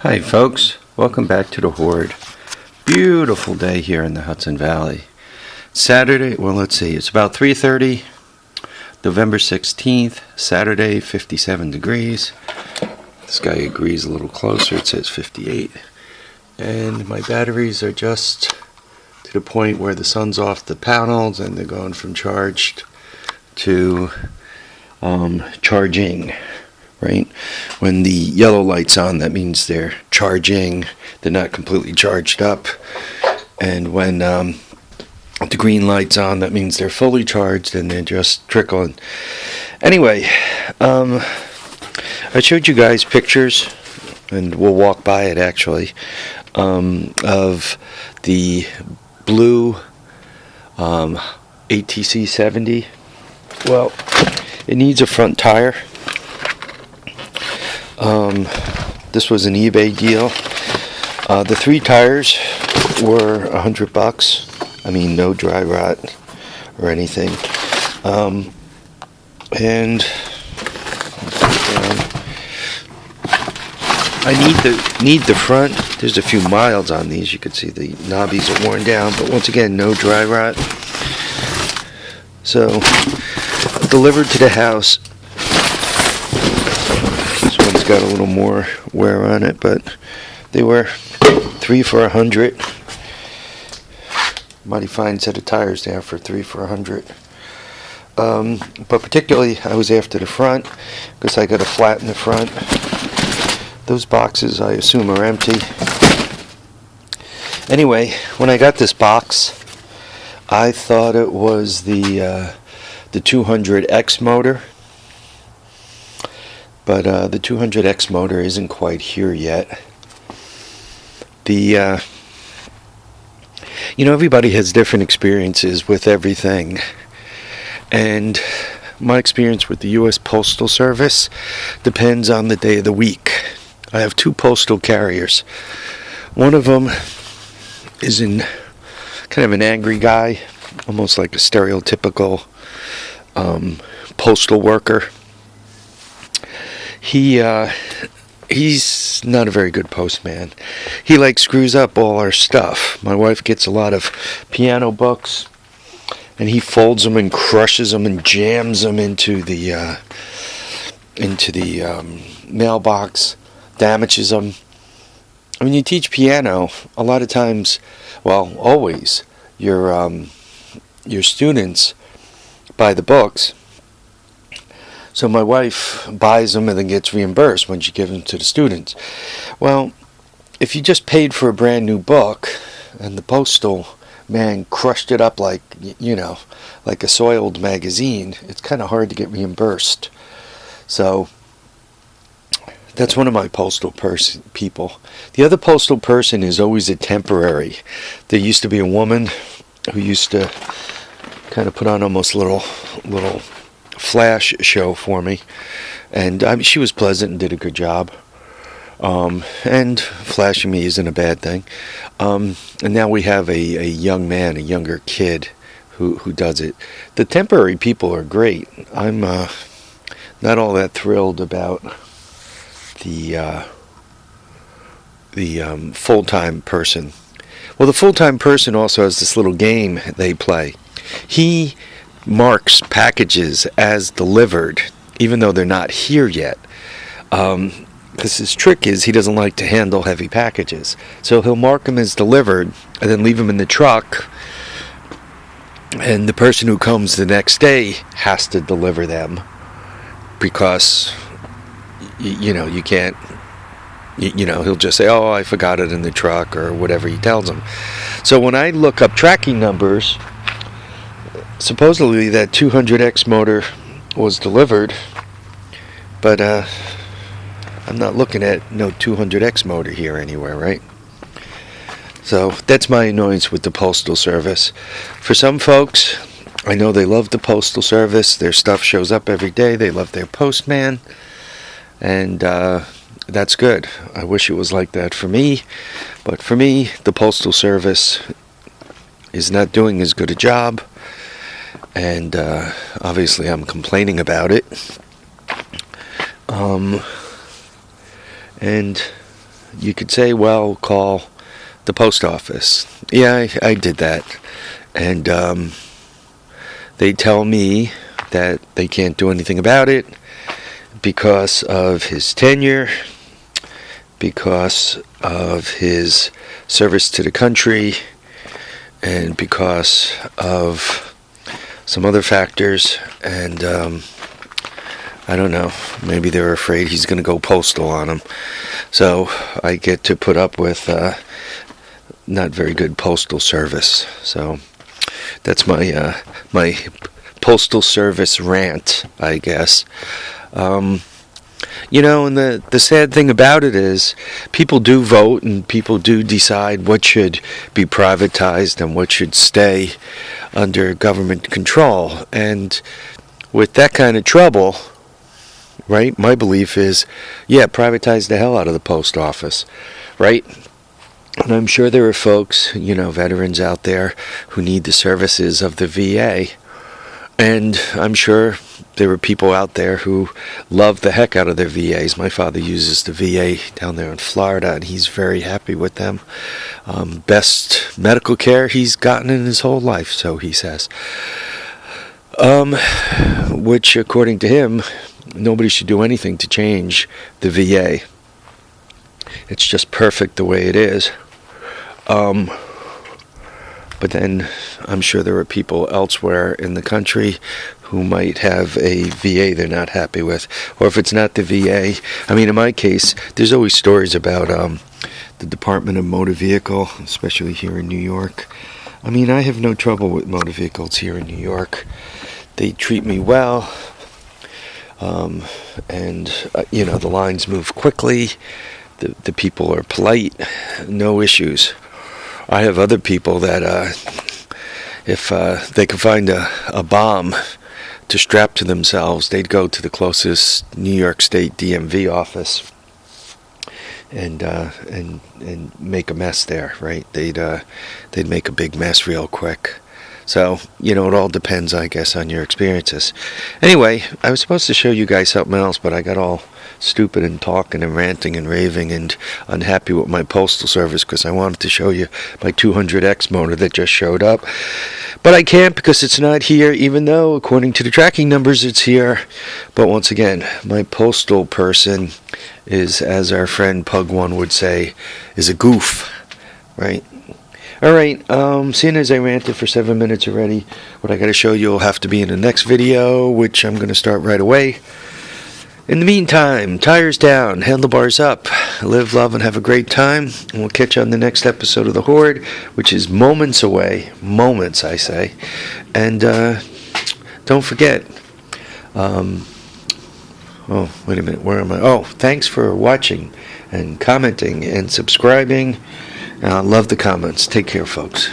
Hi folks, welcome back to the Horde. Beautiful day here in the Hudson Valley. Saturday, well let's see, it's about 3:30, November 16th, Saturday, 57 degrees. This guy agrees a little closer, it says 58. And my batteries are just to the point where the sun's off the panels and they're going from charged to charging. Right? When the yellow light's on, that means they're charging. They're not completely charged up. And when the green light's on, that means they're fully charged and they're just trickling. Anyway, I showed you guys pictures, and we'll walk by it actually, of the blue ATC70. Well, it needs a front tire. This was an eBay deal. The 3 tires were $100. I mean, no dry rot or anything. And I need the front. There's a few miles on these. You can see the knobbies are worn down, but once again, no dry rot. So, delivered to the house. It's got a little more wear on it, but they were 3 for $100. Mighty fine set of tires there for 3 for $100. But particularly I was after the front because I got a flat in the front. Those boxes I assume are empty. Anyway, when I got this box, I thought it was the 200X motor. But the 200X motor isn't quite here yet. Everybody has different experiences with everything. And my experience with the U.S. Postal Service depends on the day of the week. I have 2 postal carriers. One of them is kind of an angry guy, almost like a stereotypical postal worker. He's not a very good postman. He screws up all our stuff. My wife gets a lot of piano books, and he folds them and crushes them and jams them into the mailbox, damages them. When you teach piano, a lot of times, well, always, your students buy the books. So my wife buys them and then gets reimbursed when she gives them to the students. Well, if you just paid for a brand new book and the postal man crushed it up like a soiled magazine, it's kind of hard to get reimbursed. So that's one of my postal people. The other postal person is always a temporary. There used to be a woman who used to kind of put on almost little flash show for me, and she was pleasant and did a good job, and flashing me isn't a bad thing, and now we have a young man, a younger kid who does it. The temporary people are great. I'm not all that thrilled about the full-time person. Well, the full-time person also has this little game they play. He marks packages as delivered, even though they're not here yet. Because his trick is he doesn't like to handle heavy packages. So he'll mark them as delivered and then leave them in the truck. And the person who comes the next day has to deliver them because, you can't, he'll just say, oh, I forgot it in the truck or whatever he tells them. So when I look up tracking numbers, supposedly that 200X motor was delivered, but I'm not looking at no 200X motor here anywhere, right? So that's my annoyance with the Postal Service. For some folks, I know they love the Postal Service. Their stuff shows up every day. They love their postman, and that's good. I wish it was like that for me, but for me, the Postal Service is not doing as good a job. And obviously I'm complaining about it. And you could say, well, call the post office. Yeah, I did that. And they tell me that they can't do anything about it because of his tenure, because of his service to the country, and because of some other factors. And I don't know, maybe they're afraid he's going to go postal on them. So I get to put up with not very good postal service. So that's my my postal service rant, I guess. You know, and the sad thing about it is people do vote and people do decide what should be privatized and what should stay under government control. And with that kind of trouble, right, my belief is, yeah, privatize the hell out of the post office, right? And I'm sure there are folks, you know, veterans out there who need the services of the VA. And I'm sure there are people out there who love the heck out of their VAs. My father uses the VA down there in Florida, and he's very happy with them. Best medical care he's gotten in his whole life, so he says. Which, according to him, nobody should do anything to change the VA. It's just perfect the way it is. But then I'm sure there are people elsewhere in the country who might have a VA they're not happy with. Or if it's not the VA, I mean, in my case, there's always stories about the Department of Motor Vehicle, especially here in New York. I mean, I have no trouble with motor vehicles here in New York. They treat me well. You know, the lines move quickly. The people are polite. No issues. I have other people that if they could find a bomb to strap to themselves, they'd go to the closest New York State DMV office and make a mess there, right? They'd make a big mess real quick. So, you know, it all depends, I guess, on your experiences. Anyway, I was supposed to show you guys something else, but I got all stupid and talking and ranting and raving and unhappy with my postal service because I wanted to show you my 200X motor that just showed up. But I can't because it's not here, even though, according to the tracking numbers, it's here. But once again, my postal person is, as our friend Pug1 would say, is a goof, right? Alright, seeing as I ranted for 7 minutes already, what I got to show you will have to be in the next video, which I'm going to start right away. In the meantime, tires down, handlebars up, live, love, and have a great time. And we'll catch you on the next episode of The Horde, which is moments away. Moments, I say. And don't forget. Oh, wait a minute. Where am I? Oh, thanks for watching and commenting and subscribing. Love the comments. Take care, folks.